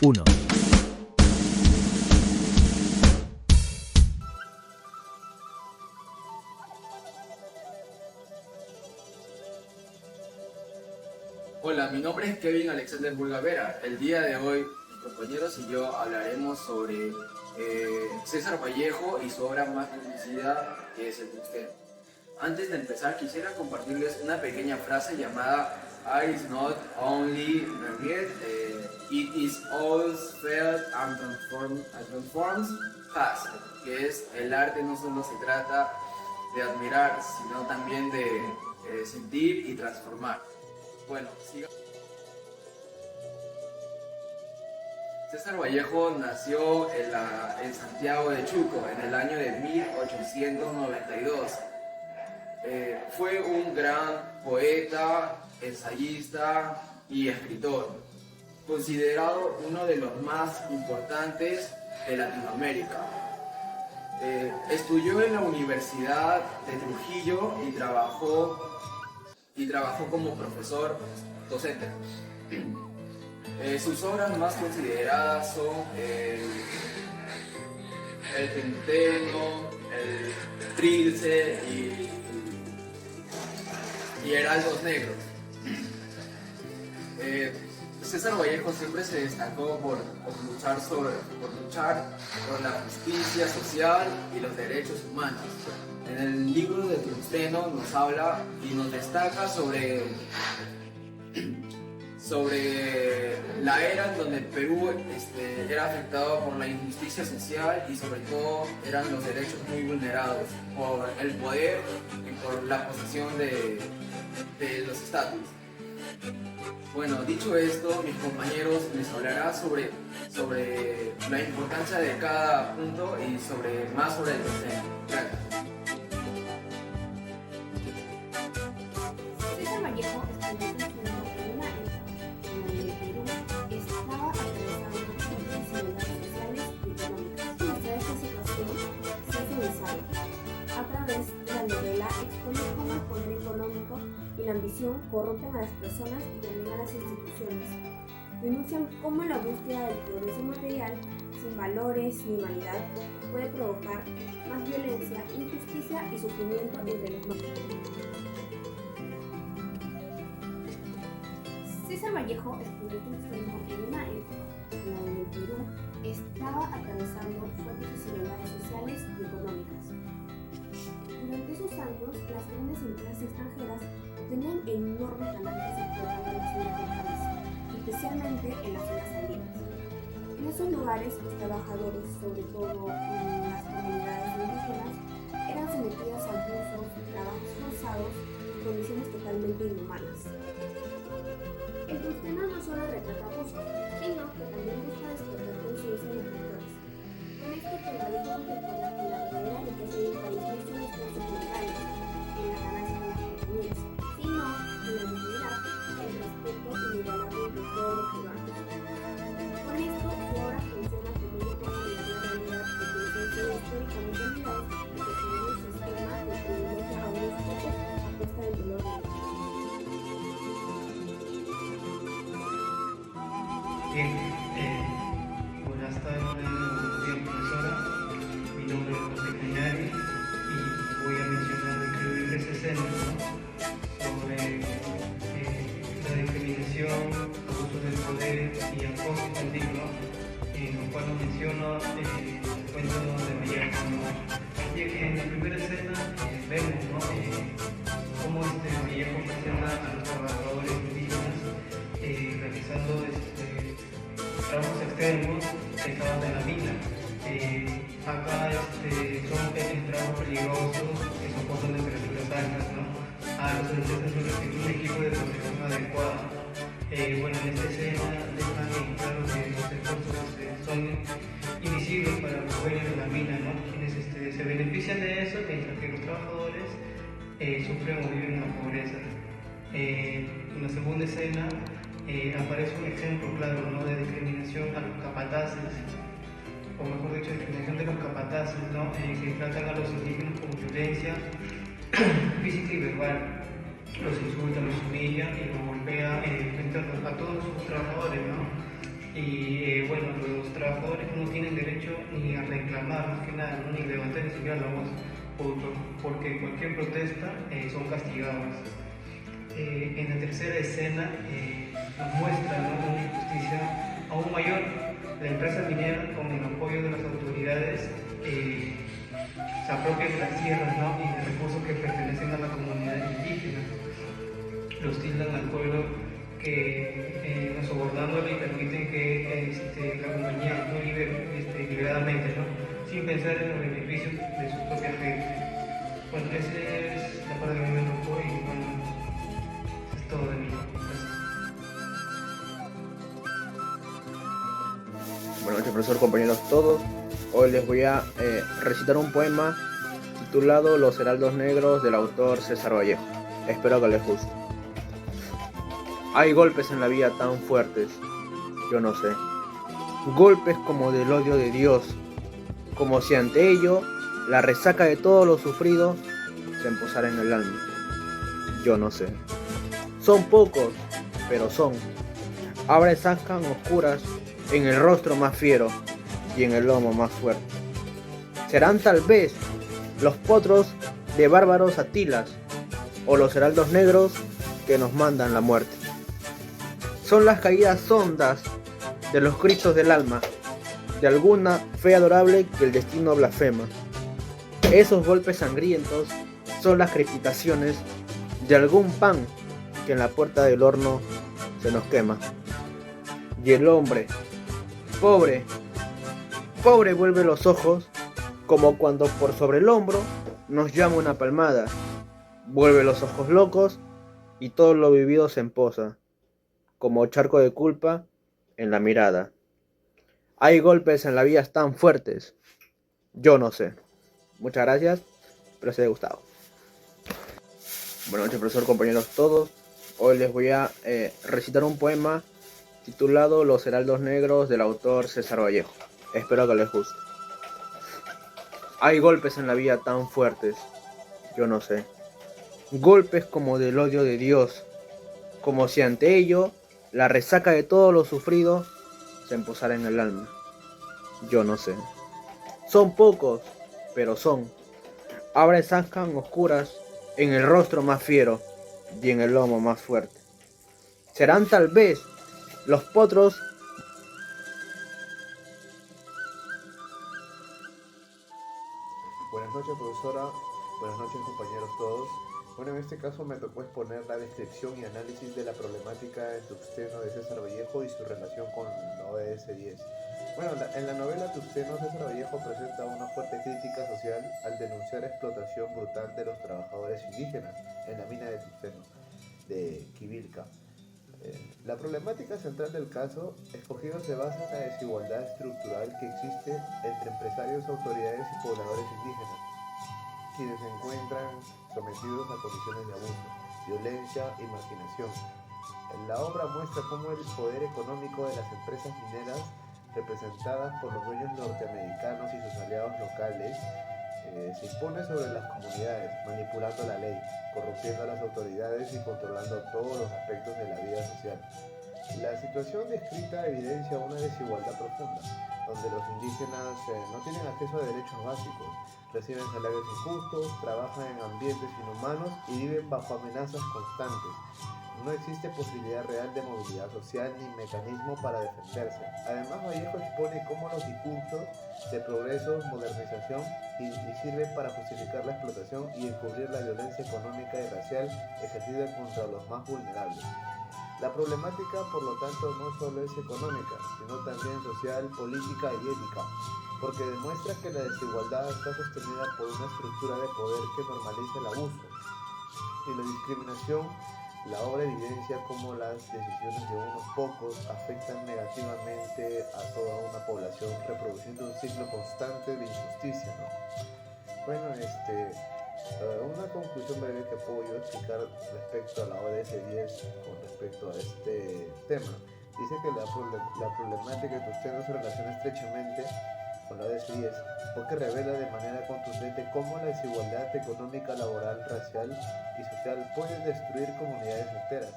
1. Hola, mi nombre es Kevin Alexander Bulgavera. El día de hoy, mis compañeros y yo hablaremos sobre César Vallejo y su obra más conocida, que es el tungsteno. Antes de empezar, quisiera compartirles una pequeña frase llamada "Art is not only renewed, it is also felt and transforms past", que es: el arte no solo se trata de admirar, sino también de sentir y transformar. Bueno, sigamos. César Vallejo nació en Santiago de Chuco en el año de 1892. Fue un gran poeta, ensayista y escritor, considerado uno de los más importantes de Latinoamérica. Estudió en la Universidad de Trujillo y trabajó como profesor docente. Sus obras más consideradas son el Centeno, el Trilce y Heraldos Negros. César Vallejo siempre se destacó por luchar por la justicia social y los derechos humanos. En el libro de Tungsteno nos habla y nos destaca sobre la era en donde el Perú era afectado por la injusticia social y sobre todo eran los derechos muy vulnerados por el poder y por la posesión de los estatus. Bueno, dicho esto, mis compañeros les hablarán sobre la importancia de cada punto y más sobre el tungsteno. Gracias. César Vallejo estudió tungsteno en una época en la que el Perú estaba atravesando fuertes desigualdades sociales y económicas. Mostrar esta situación se hace necesario. A través de la novela expone cómo el poder económico y la ambición corrompen a las personas y también a las instituciones. Denuncian cómo la búsqueda del progreso material, sin valores ni humanidad, puede provocar más violencia, injusticia y sufrimiento entre los más. César Vallejo estudió tungsteno en una época en la que el Perú estaba atravesando fuertes desigualdades sociales y económicas. Durante esos años, las grandes empresas extranjeras tenían enormes ganancias explotando las zonas del país, especialmente en las zonas andinas. En esos lugares, los trabajadores, sobre todo en las comunidades indígenas, eran sometidos a abusos, trabajos forzados y condiciones totalmente inhumanas. El tungsteno no solo retrata abusos, sino que también busca despertar conciencia en los lectores. Con esto, el Vallejo recuerda que la verdadera riqueza de un país no es solo esfuerzos monetarios, en la ganancia de las compañías, sino en la dignidad, el respeto y la igualdad de todos los ciudadanos. Con esto, su obra funciona como una oportunidad de la realidad de que el centro históricamente olvidados y que tiene un sistema que privilegia a unos pocos a costa del dolor de los. Bien, buenas tardes, profesora. Mi nombre es José Cañari y voy a mencionar breves escenas sobre la discriminación, abuso del poder y acoso infantil, en lo cual nos menciona el cuento de Vallejo. En la primera escena vemos cómo Vallejo presenta a los trabajadores indígenas realizando trabajos extremos que estaban en la mina. Acá son trabajos peligrosos que soportan temperaturas altas, los necesitan un equipo de protección adecuada. Bueno, en esta escena dejan en claro que los esfuerzos son invisibles para los dueños de la mina, quienes se benefician de eso, mientras que los trabajadores sufren o viven en la pobreza. En la segunda escena aparece un ejemplo claro de discriminación a los capataces, o mejor dicho, discriminación de los capataces, que tratan a los indígenas con violencia física y verbal. Los insulta, los humilla y los golpea frente a todos sus trabajadores, Y bueno, los trabajadores no tienen derecho ni a reclamar más que nada, ¿no? Ni levantar ni siquiera la voz, porque cualquier protesta son castigados. En la tercera escena nos muestra, ¿no?, una injusticia aún mayor. La empresa minera, con el apoyo de las autoridades, se apropia de las tierras, ¿no?, y de recursos que pertenecen a la comunidad indígena. Los tildan al pueblo que sobornándole y permiten que la compañía actúe liberadamente, ¿no?, sin pensar en los beneficios de su propia gente. Bueno, esa es la parte que me tocó y bueno, eso es todo de mí. Gracias. Buenas noches, profesor, compañeros todos. Hoy les voy a recitar un poema titulado Los Heraldos Negros del autor César Vallejo. Espero que les guste. Hay golpes en la vida tan fuertes, yo no sé. Golpes como del odio de Dios, como si ante ello la resaca de todo lo sufrido se emposara en el alma. Yo no sé. Son pocos, pero son. Ahora sacan oscuras en el rostro más fiero y en el lomo más fuerte. Serán tal vez los potros de bárbaros Atilas o los heraldos negros que nos mandan la muerte. Son las caídas hondas de los gritos del alma, de alguna fe adorable que el destino blasfema. Esos golpes sangrientos son las crepitaciones de algún pan que en la puerta del horno se nos quema. Y el hombre, pobre, vuelve los ojos como cuando por sobre el hombro nos llama una palmada. Vuelve los ojos locos y todo lo vivido se emposa, como charco de culpa en la mirada. Hay golpes en la vida tan fuertes, yo no sé. Muchas gracias, espero les haya gustado. Buenas noches, profesor, compañeros todos. Hoy les voy a recitar un poema titulado Los Heraldos Negros del autor César Vallejo. Espero que les guste. Hay golpes en la vida tan fuertes, yo no sé. Golpes como del odio de Dios, como si ante ello la resaca de todo lo sufrido se emposara en el alma. Yo no sé. Son pocos, pero son. Ahora sacan oscuras en el rostro más fiero y en el lomo más fuerte. Serán tal vez los potros. Buenas noches, profesora. Buenas noches, compañeros todos. Bueno, en este caso me tocó exponer la descripción y análisis de la problemática en Tuxteno de César Vallejo y su relación con la ODS 10. Bueno, en la novela Tuxteno, César Vallejo presenta una fuerte crítica social al denunciar explotación brutal de los trabajadores indígenas en la mina de Tuxteno, de Quivilca. La problemática central del caso escogido se basa en la desigualdad estructural que existe entre empresarios, autoridades y pobladores indígenas, quienes se encuentran sometidos a condiciones de abuso, violencia y marginación. La obra muestra cómo el poder económico de las empresas mineras, representadas por los dueños norteamericanos y sus aliados locales, se impone sobre las comunidades, manipulando la ley, corrompiendo a las autoridades y controlando todos los aspectos de la vida social. La situación descrita evidencia una desigualdad profunda, donde los indígenas no tienen acceso a derechos básicos, reciben salarios injustos, trabajan en ambientes inhumanos y viven bajo amenazas constantes. No existe posibilidad real de movilidad social ni mecanismo para defenderse. Además, Vallejo expone cómo los discursos de progreso, modernización y sirven para justificar la explotación y encubrir la violencia económica y racial ejercida contra los más vulnerables. La problemática, por lo tanto, no solo es económica, sino también social, política y ética, porque demuestra que la desigualdad está sostenida por una estructura de poder que normaliza el abuso y la discriminación. La obra evidencia cómo las decisiones de unos pocos afectan negativamente a toda una población, reproduciendo un ciclo constante de injusticia, ¿no? Bueno, una conclusión breve que puedo yo explicar respecto a la ODS 10 con respecto a este tema. Dice que la problemática de Tuxteno se relaciona estrechamente con la ODS 10 porque revela de manera contundente cómo la desigualdad económica, laboral, racial y social puede destruir comunidades enteras.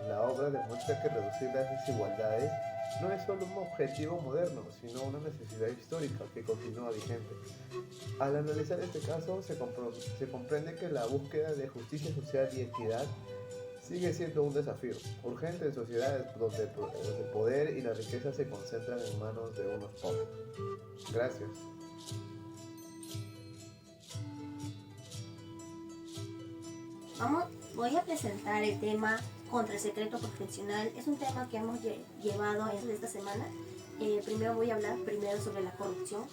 La obra demuestra que reducir las desigualdades no es solo un objetivo moderno, sino una necesidad histórica que continúa vigente. Al analizar este caso, se comprende que la búsqueda de justicia social y equidad sigue siendo un desafío urgente en sociedades donde el poder y la riqueza se concentran en manos de unos pocos. Gracias. Voy a presentar el tema contra el secreto profesional. Es un tema que hemos llevado esta semana. Primero voy a hablar sobre la corrupción.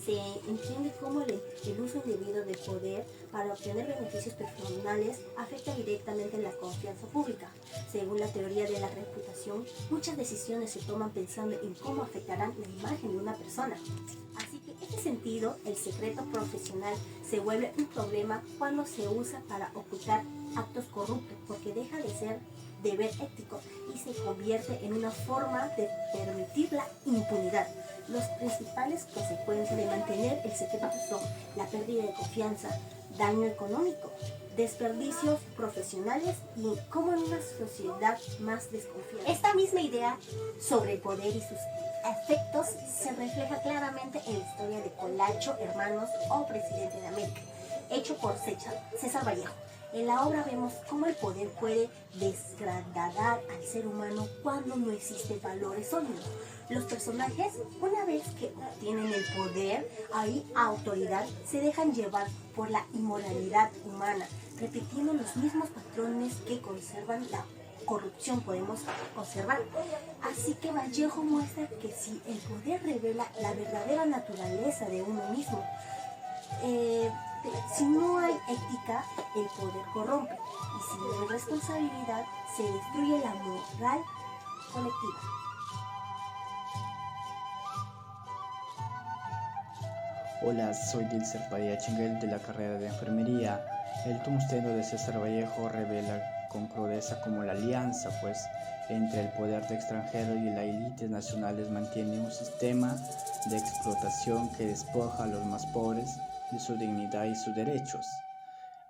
Se entiende cómo el uso indebido del poder para obtener beneficios personales afecta directamente la confianza pública. Según la teoría de la reputación, muchas decisiones se toman pensando en cómo afectarán la imagen de una persona. Así que en este sentido, el secreto profesional se vuelve un problema cuando se usa para ocultar actos corruptos, porque deja de ser deber ético y se convierte en una forma de permitir la impunidad. Las principales consecuencias de mantener el secreto son la pérdida de confianza, daño económico, desperdicios profesionales y como en una sociedad más desconfiada. Esta misma idea sobre el poder y sus efectos se refleja claramente en la historia de Colacho Hermanos o Presidente de América, hecho por César Vallejo. En la obra vemos cómo el poder puede desgradar al ser humano cuando no existen valores sólidos. Los personajes, una vez que obtienen el poder, hay autoridad, se dejan llevar por la inmoralidad humana, repitiendo los mismos patrones que conservan la corrupción, podemos observar. Así que Vallejo muestra que si el poder revela la verdadera naturaleza de uno mismo, si no hay ética, el poder corrompe, y si no hay responsabilidad, se destruye la moral colectiva. Hola, soy Dilcer Padilla Chinguel de la carrera de enfermería. El tungsteno de César Vallejo revela con crudeza cómo la alianza entre el poder de extranjero y las élites nacionales mantiene un sistema de explotación que despoja a los más pobres de su dignidad y sus derechos.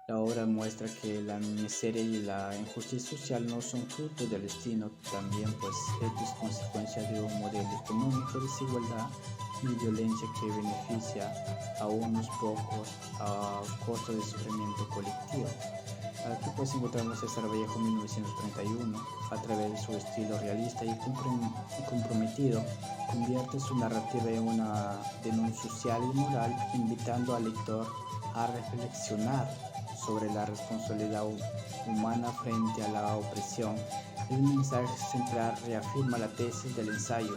La obra muestra que la miseria y la injusticia social no son fruto del destino, también esto es consecuencia de un modelo económico de desigualdad y violencia que beneficia a unos pocos a costo de sufrimiento colectivo. Aquí encontramos César Vallejo 1931, a través de su estilo realista y comprometido, convierte su narrativa en una denuncia social y moral, invitando al lector a reflexionar sobre la responsabilidad humana frente a la opresión. El mensaje central reafirma la tesis del ensayo: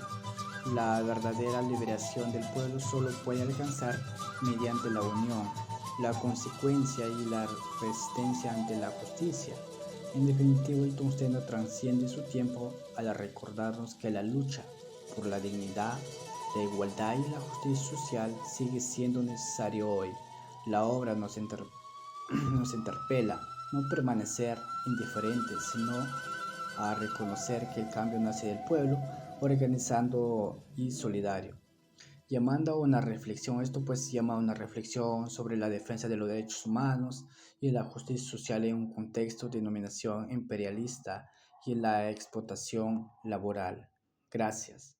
la verdadera liberación del pueblo solo puede alcanzar mediante la unión, la consecuencia y la resistencia ante la justicia. En definitiva, el tungsteno trasciende su tiempo al recordarnos que la lucha por la dignidad, la igualdad y la justicia social sigue siendo necesario hoy. La obra nos interpela no permanecer indiferentes, sino a reconocer que el cambio nace del pueblo, organizando y solidario. Llamando a una reflexión, esto llama a una reflexión sobre la defensa de los derechos humanos y la justicia social en un contexto de dominación imperialista y la explotación laboral. Gracias.